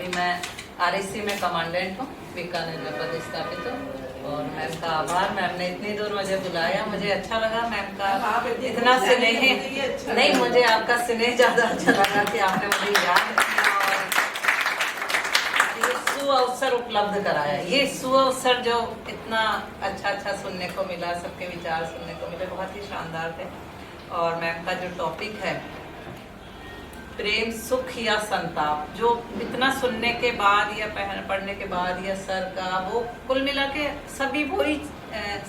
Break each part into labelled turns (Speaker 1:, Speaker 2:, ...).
Speaker 1: अभी मैं RSC में कमांडेंट हूँ, बीकानेर में पदस्थापित हूँ। और मैम का आभार, मैम ने इतनी दूर मुझे बुलाया, मुझे अच्छा लगा मैम का इतना स्नेह। नहीं, मुझे आपका स्नेह ज़्यादा अच्छा लगा कि आपने मुझे याद किया और ये सुअवसर उपलब्ध कराया। ये सुअवसर जो इतना अच्छा सुनने को मिला, सबके विचार सुनने को मिले, बहुत ही शानदार थे। और मैम का जो टॉपिक है प्रेम सुख या संताप, जो इतना सुनने के बाद या पढ़ने के बाद या सर का वो कुल मिला के सभी वही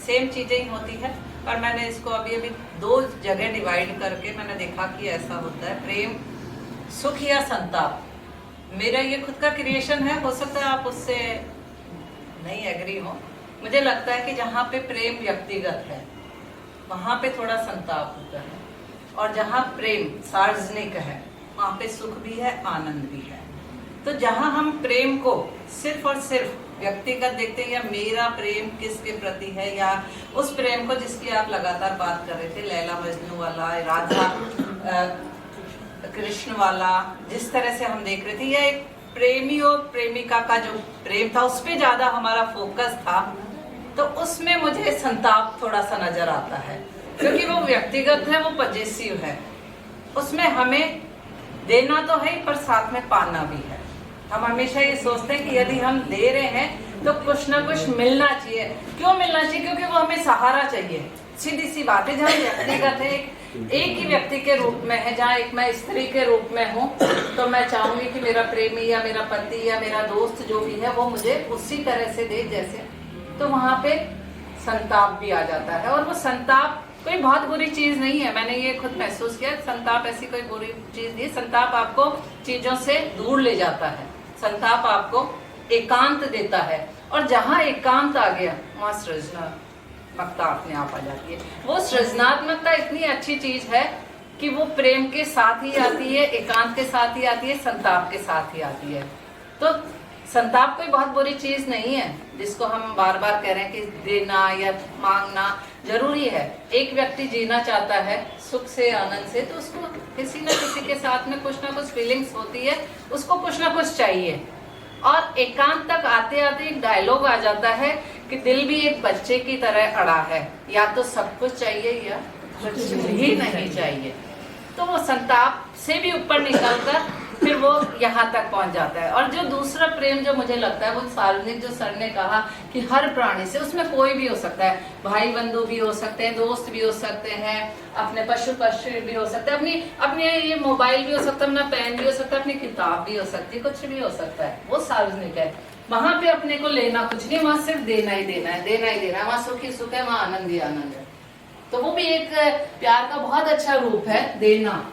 Speaker 1: सेम चीजें ही होती है। पर मैंने इसको अभी 2 जगह डिवाइड करके मैंने देखा कि ऐसा होता है प्रेम सुख या संताप। मेरा ये खुद का क्रिएशन है, हो सकता है आप उससे नहीं एग्री हो। मुझे लगता है कि जहाँ पे प्रेम व्यक्तिगत है वहाँ पे थोड़ा संताप होता है, और जहाँ प्रेम सार्वजनिक है वहाँ पे सुख भी है, आनंद भी है। तो जहाँ हम प्रेम को सिर्फ और सिर्फ व्यक्तिगत देखते हैं, या मेरा प्रेम किसके प्रति है, या उस प्रेम को जिसकी आप लगातार बात कर रहे थे, लैला मजनू वाला, राधा कृष्ण वाला, जिस तरह से हम देख रहे थे, या एक प्रेमी और प्रेमिका का जो प्रेम था उस पर ज्यादा हमारा फोकस था, तो उसमें मुझे संताप थोड़ा सा नजर आता है, क्योंकि वो व्यक्तिगत है, वो पजेसिव है। उसमें हमें देना तो है पर साथ में पाना भी है। हम हमेशा ये सोचते हैं कि यदि हम दे रहे हैं तो कुछ ना कुछ मिलना चाहिए। क्यों मिलना चाहिए? क्योंकि वो हमें सहारा चाहिए। सीधी सी बात है, जहाँ व्यक्तिगत है, एक ही व्यक्ति के रूप में है, जहाँ एक मैं स्त्री के रूप में हूँ, तो मैं चाहूंगी कि मेरा प्रेमी या मेरा पति या मेरा दोस्त जो भी है वो मुझे उसी तरह से दे जैसे, तो वहां पे संताप भी आ जाता है। और वो संताप कोई बहुत बुरी चीज नहीं है, मैंने ये खुद महसूस किया। संताप ऐसी कोई बुरी चीज नहीं। संताप आपको चीजों से दूर ले जाता है, संताप आपको एकांत देता है, और जहाँ एकांत आ गया वहाँ सृजनात्मकता अपने आप आ जाती है। वो सृजनात्मकता इतनी अच्छी चीज है कि वो प्रेम के साथ ही आती है, एकांत के साथ ही आती है, संताप के साथ ही आती है। तो संताप कोई बहुत बुरी चीज नहीं है, जिसको हम बार बार कह रहे हैं कि देना या मांगना जरूरी है। एक व्यक्ति जीना चाहता है सुख से, आनंद से, तो उसको किसी न किसी के साथ में कुछ ना कुछ फीलिंग्स होती है, उसको कुछ ना कुछ चाहिए। और एकांत तक आते आते एक डायलॉग आ जाता है कि दिल भी एक बच्चे की तरह अड़ा है, या तो सब कुछ चाहिए या कुछ ही नहीं चाहिए। तो वो संताप से भी ऊपर निकलकर फिर वो यहाँ तक पहुंच जाता है। और जो दूसरा प्रेम जो मुझे लगता है वो सार्वजनिक, जो सर ने कहा कि हर प्राणी से, उसमें कोई भी हो सकता है, भाई बंधु भी हो सकते हैं, दोस्त भी हो सकते हैं, अपने पशु पक्षी भी हो सकते हैं, अपने ये मोबाइल भी हो सकता है, अपना पेन भी हो सकता है, अपनी किताब भी हो सकती है, कुछ भी हो सकता है, वो सार्वजनिक है। वहां पे अपने को लेना कुछ नहीं, वहां सिर्फ देना ही देना है, देना ही देना है। वहाँ सुख ही सुख है, वहाँ आनंद ही आनंद है। तो वो भी एक प्यार का बहुत अच्छा रूप है, देना।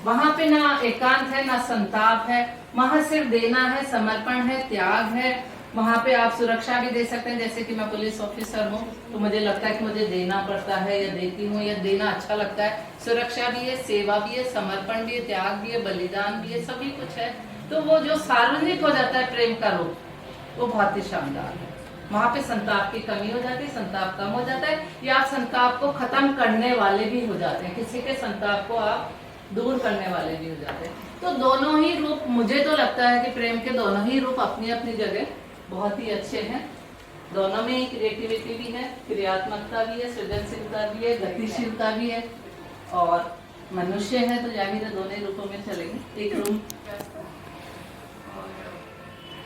Speaker 1: वहां पे ना एकांत है ना संताप है, वहां सिर्फ देना है, समर्पण है, त्याग है। वहां पे आप सुरक्षा भी दे सकते हैं। जैसे कि मैं पुलिस ऑफिसर हूँ तो मुझे लगता है कि मुझे देना पड़ता है, या देती हूँ, या देना अच्छा लगता है। सुरक्षा भी है, सेवा भी है, समर्पण भी है, त्याग भी है, बलिदान भी है, सभी कुछ है। तो वो जो सार्वजनिक हो जाता है प्रेम का रूप, वो बहुत ही शानदार है। वहां पे संताप की कमी हो जाती है, संताप कम हो जाता है, या आप संताप को खत्म करने वाले भी हो जाते हैं। किसी के संताप को आप दूर करने वाले भी हो जाते हैं। तो दोनों ही रूप, मुझे तो लगता है कि प्रेम के दोनों ही रूप अपनी अपनी जगह बहुत ही अच्छे हैं। दोनों में क्रिएटिविटी भी है, क्रियात्मकता भी है, सृजनशीलता भी है, गतिशीलता भी है, और मनुष्य है तो जाहिर है दोनों ही रूपों में चलेंगे। एक रूम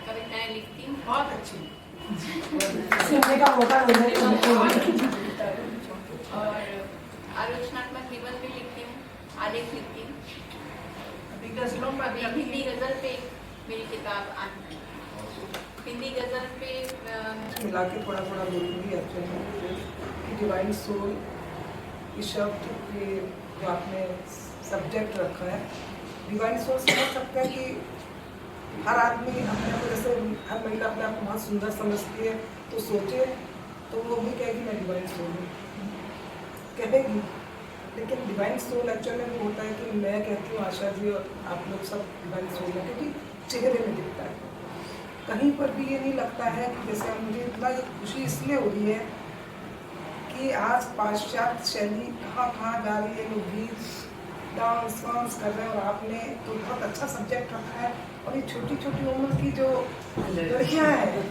Speaker 2: कविताएं लिखती हूँ, बहुत अच्छी
Speaker 3: सुनने का मौका
Speaker 2: और आलोचनात्मक निबंध भी लिखती हूँ, आलेख लिखती हूँ।
Speaker 3: अभी गजलों पर
Speaker 2: अभी हिंदी गजल पे मेरी किताब आनी है। हिंदी गजल पे
Speaker 3: मिला के थोड़ा थोड़ा बोलूँगी एक्चुअली कि डिवाइन सोल इस शब्द के जो आपने सब्जेक्ट रखा है, डिवाइन सोल समझ सकता है कि हर आदमी अपने आप को, जैसे हर महिला अपने आप को बहुत सुंदर समझती है, तो सोचे तो वो भी कहेगी मैं डिवाइन सोल हूँ, कहेगी। लेकिन डिवाइन सोल एक्चुअली वो होता है कि मैं कहती हूँ, आशा जी और आप लोग सब डिवाइन सोल हैं, क्योंकि चेहरे में दिखता है। कहीं पर भी ये नहीं लगता है कि जैसे मुझे इतना खुशी इसलिए हो रही है कि आज पाश्चात्य शैली कहाँ जा रही है, लोग गीत डांस वांस कर रहे हैं, और आपने तो बहुत अच्छा सब्जेक्ट रखा है और ये छोटी छोटी उम्र की जो लड़कियां हैं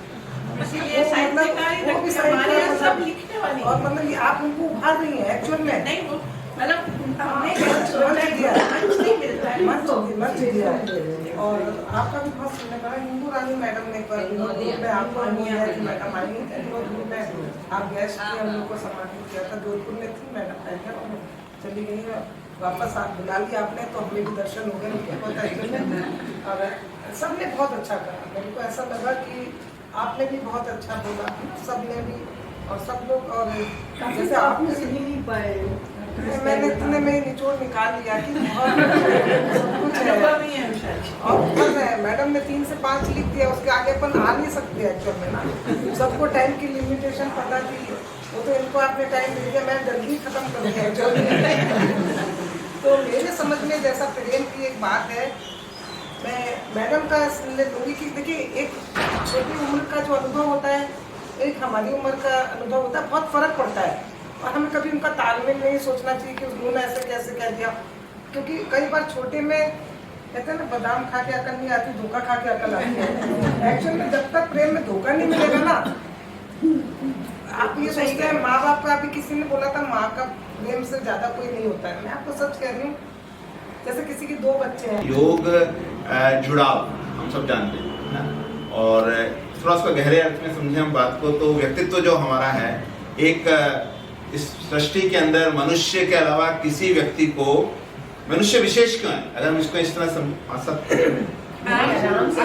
Speaker 2: इसीलिए साहित्यकार ही
Speaker 3: वो भी
Speaker 2: रखते हैं, हमारे यहाँ सब
Speaker 3: साहित्यकार
Speaker 2: लिखने वाले
Speaker 3: और मतलब ये आप उनको उभार रही हैं एक्चुअल में
Speaker 2: नहीं वो मतलब हमने
Speaker 3: मंच
Speaker 2: नहीं मिलता है
Speaker 3: मंच दिया है। और आपका भी बहुत सुनने पड़ा हिंदू रानी मैडम ने एक बार विनोद ग्रुप में आपको अनुभव है कि मैडम आई थी विनोद ग्रुप में आप गेस्ट थे, हम लोग को सम्मानित किया था, जोधपुर में थी मैडम पहले और चली गई वापस आप बुला लिया आपने तो हमें भी दर्शन हो गए उनके बहुत अच्छे और सबने बहुत अच्छा करा। मेरे को ऐसा लगा कि आपने भी बहुत अच्छा बोला, सबने भी और सब लोग और जैसे आपने सुन नहीं पाए मैंने इतने में निचोड़ निकाल लिया कि बहुत सब कुछ है और बस है। मैडम ने 3 से 5 लिख दिया, उसके आगे अपन आ नहीं सकते एक्चुअल में ना, सबको टाइम की लिमिटेशन पता थी, वो तो इनको आपने टाइम दे दिया, मैं जल्दी खत्म कर दिया एक्चुअल। तो मेरे समझ में जैसा प्रेम की एक बात है, मैं मैडम का लूँगी कि देखिए एक छोटी उम्र का जो अनुभव होता है, एक हमारी उम्र का अनुभव होता है, बहुत फर्क पड़ता है और हमें कभी उनका तालमेल नहीं सोचना चाहिए कि उन्होंने ऐसे कैसे कह दिया, क्योंकि कई बार छोटे में कहते हैं ना बादाम खा के अकल नहीं आती, धोखा खा के अकल आती है। एक्चुअल में जब तक प्रेम में धोखा नहीं मिलेगा ना, आप ये सोचते हैं माँ बाप का, अभी किसी ने बोला था माँ का प्रेम से ज्यादा कोई नहीं होता है, मैं आपको सच कह रही हूँ। जैसे किसी के 2 बच्चे हैं,
Speaker 4: योग जुड़ाव हम सब जानते हैं ना, और थोड़ा सा गहरे अर्थ में समझे हम बात को तो व्यक्तित्व जो हमारा है, एक इस सृष्टि के अंदर मनुष्य के अलावा किसी व्यक्ति को मनुष्य विशेष क्यों है, अगर हम इसको इस तरह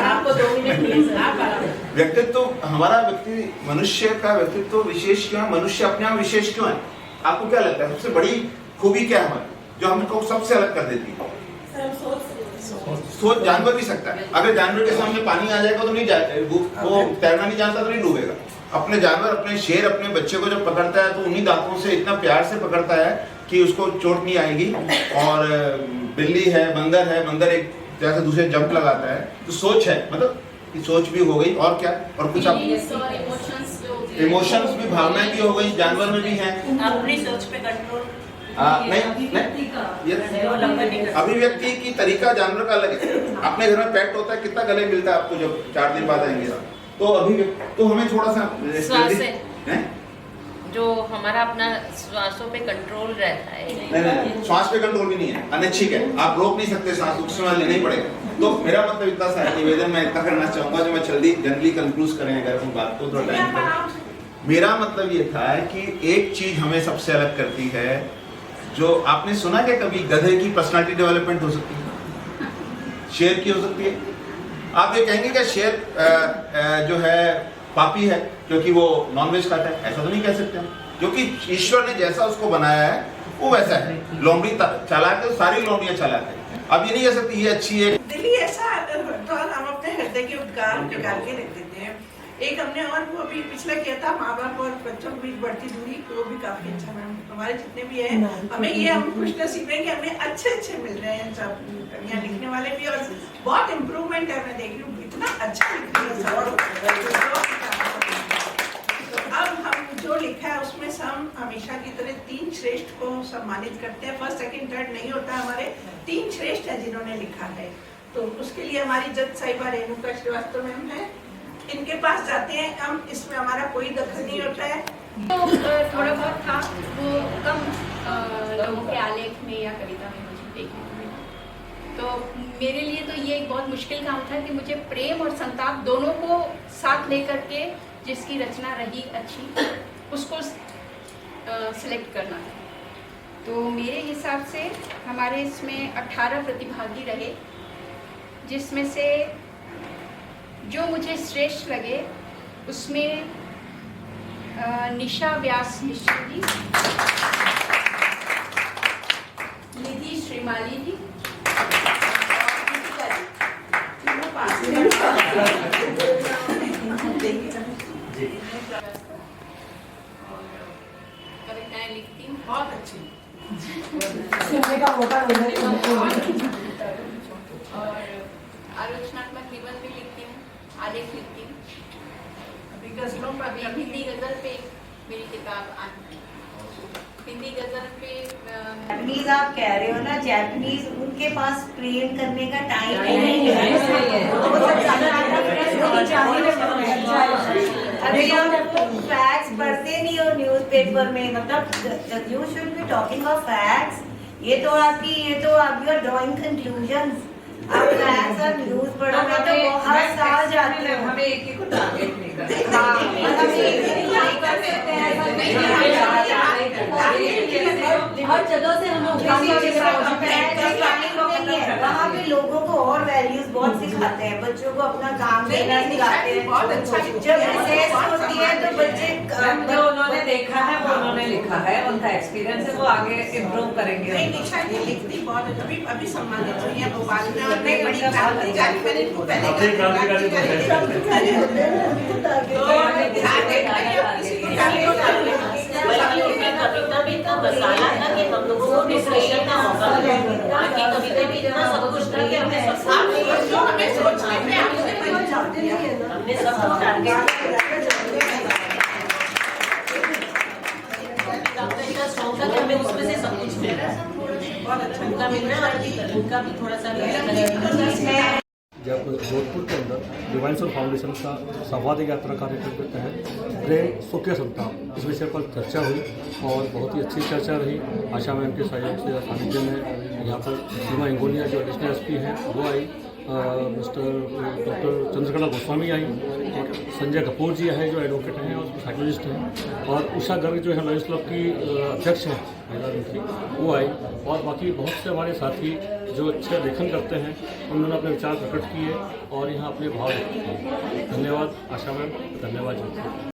Speaker 2: आपको 2 मिनट मिले सर, आप आराम से।
Speaker 4: व्यक्तित्व हमारा मनुष्य का व्यक्तित्व विशेष क्यों है, मनुष्य अपने आप विशेष क्यों है? आपको क्या लगता है सबसे बड़ी खूबी क्या है हमारी, जो हमको सबसे अलग कर देती है? सोच जानवर भी सकता है, अगर जानवर के सामने पानी आ जाएगा तो नहीं जाएगा, वो तैरना नहीं जानता तो नहीं डूबेगा। अपने जानवर, अपने शेर अपने बच्चे को जब पकड़ता है तो उन्हीं दांतों से इतना प्यार से पकड़ता है कि उसको चोट नहीं आएगी। और बिल्ली है, बंदर एक जैसे दूसरे जंप लगाता है, तो सोच है, मतलब कि सोच भी हो गई और क्या, और कुछ इमोशंस भी, भावनाएं भी हो गई, जानवर में भी हैं।
Speaker 2: अपनी सोच पे कंट्रोल
Speaker 4: अभिव्यक्ति की तरीका जानवर का अलग है। अपने घर में पेट होता है, कितना गले मिलता है आपको जब 4 दिन बाद आएंगे तो अभिव्यक्ति, तो हमें थोड़ा सा
Speaker 5: जो हमारा अपना श्वासों पे कंट्रोल रहता है।
Speaker 4: नहीं, श्वास पे कंट्रोल भी नहीं है, अनैच्छिक है, आप रोक नहीं सकते, सांस उस समय लेना ही पड़ेगा। तो मेरा मतलब इतना सा निवेदन मैं इतना करना चाहूंगा जो मैं जनरली कंक्लूड करें अगर हम बात को थोड़ा टाइम पर। मेरा मतलब ये था कि एक चीज हमें सबसे अलग करती है, जो आपने सुना क्या कभी गधे की पर्सनालिटी डेवलपमेंट हो सकती है, शेर की हो सकती है? आप ये कहेंगे क्या शेर जो है पापी है क्योंकि वो नॉनवेज खाता है? ऐसा तो नहीं कह सकते हम, क्योंकि ईश्वर ने जैसा उसको बनाया है वो वैसा है। लोमड़ी चालाक है, सारी लोमड़ियां चालाक है। अब ये नहीं कह सकती ये अच्छी है।
Speaker 6: दिल्ली ऐसा तो हम अपने हृदय के उद्गार निकाल के रख देते हैं। एक हमने और वो अभी पिछला किया था, माँ बाप और बच्चों के बीच बढ़ती दूरी, वो भी काफी अच्छा मैम। हमारे जितने भी है हमें ये हम खुशनसीब है कि हमें अच्छे मिल रहे हैं सब, यहाँ लिखने वाले भी, और बहुत इम्प्रूवमेंट है। मैं देख रही हूँ इतना अच्छा लिख रही है। अब हम जो लिखा है उसमें हम हमेशा की तरह 3 श्रेष्ठ को सम्मानित करते हैं। 1st, 2nd, 3rd नहीं होता, हमारे 3 श्रेष्ठ है जिन्होंने लिखा है। तो उसके लिए हमारी जज साहिबा रेणुका श्रीवास्तव मैम है, इनके पास जाते हैं हम, इसमें हमारा कोई दखल नहीं होता है।
Speaker 2: तो थोड़ा बहुत था वो कम लोगों के आलेख में या कविता में मुझे देखने को मिला। तो मेरे लिए तो ये एक बहुत मुश्किल काम था कि मुझे प्रेम और संताप दोनों को साथ लेकर के जिसकी रचना रही अच्छी उसको सिलेक्ट करना है। तो मेरे हिसाब से हमारे इसमें 18 प्रतिभागी रहे, जिसमें से जो मुझे श्रेष्ठ लगे उसमें निशा व्यास मिश्र जी, निधि श्रीमाली जी और दीपिका जी, तीनों पास कविताएं लिखती हूँ बहुत अच्छी, और आलोचनात्मक निबंध भी लिखती हूँ, आलेख लिखती हूँ। अभी गजलों पर, अभी हिंदी गजल पे मेरी किताब हिंदी गजल पे
Speaker 7: जैपनीज आप कह रहे हो ना, जैपनीज उनके पास प्रेम करने का टाइम नहीं है। अभी आप फैक्ट्स पढ़ते नहीं हो न्यूज़पेपर में, मतलब you should be talking of facts. ये तो आपकी ड्राइंग कंक्लूजन्स। आप फैक्ट्स और न्यूज़ पढ़ोगे तो बहुत साल जाते हैं।
Speaker 1: हमें एक ही को टारगेट नहीं करना।
Speaker 7: हर जगह से हम वहाँ पे लोगों को और वैल्यूज बहुत सिखाते हैं, बच्चों को अपना काम करना सिखाते हैं।
Speaker 6: बहुत अच्छा।
Speaker 7: जब रिसर्च होती है तो बच्चे
Speaker 1: जो उन्होंने देखा है वो उन्होंने लिखा है, उनका एक्सपीरियंस है, वो आगे इम्प्रूव करेंगे।
Speaker 6: नहीं, निशा जी लिखती बहुत अभी सम्मानित हुई है भोपाल में, और नहीं बड़ी क्रांतिकारी, मैंने इनको पहले
Speaker 5: कविता भी इतना मसाला था कि हम लोगों को डिस्कशन का मौका मिला। बाकी कविता भी इतना सब कुछ था कि हमने सोचने पे हमने सबको टारगेट इतना स्ट्रॉन्ग था कि हमें उसमें से सब कुछ मिल रहा है। बहुत अच्छा उनका मिल रहा है, उनका भी थोड़ा सा
Speaker 8: जब जोधपुर के अंदर डिवाइन सोल फाउंडेशन का संवाद यात्रा कार्यक्रम के तहत प्रेम सुख के संताप इस विषय पर चर्चा हुई और बहुत ही अच्छी चर्चा रही। आशा मैम के सहयोग से सानिध्य में यहाँ पर सीमा इंगोलिया जो एडिशनल एसपी हैं वो आई, मिस्टर डॉक्टर चंद्रकला गोस्वामी आई, और संजय कपूर जी है जो एडवोकेट हैं और साइकोलॉजिस्ट हैं, और उषा गर्ग जो है लॉयर्स क्लब की अध्यक्ष हैं की वो आई, और बाकी बहुत से हमारे साथी जो अच्छा लेखन करते हैं उन्होंने अपने विचार प्रकट किए और यहाँ अपने भाव व्यक्त किए। धन्यवाद आशा मैम, धन्यवाद जी।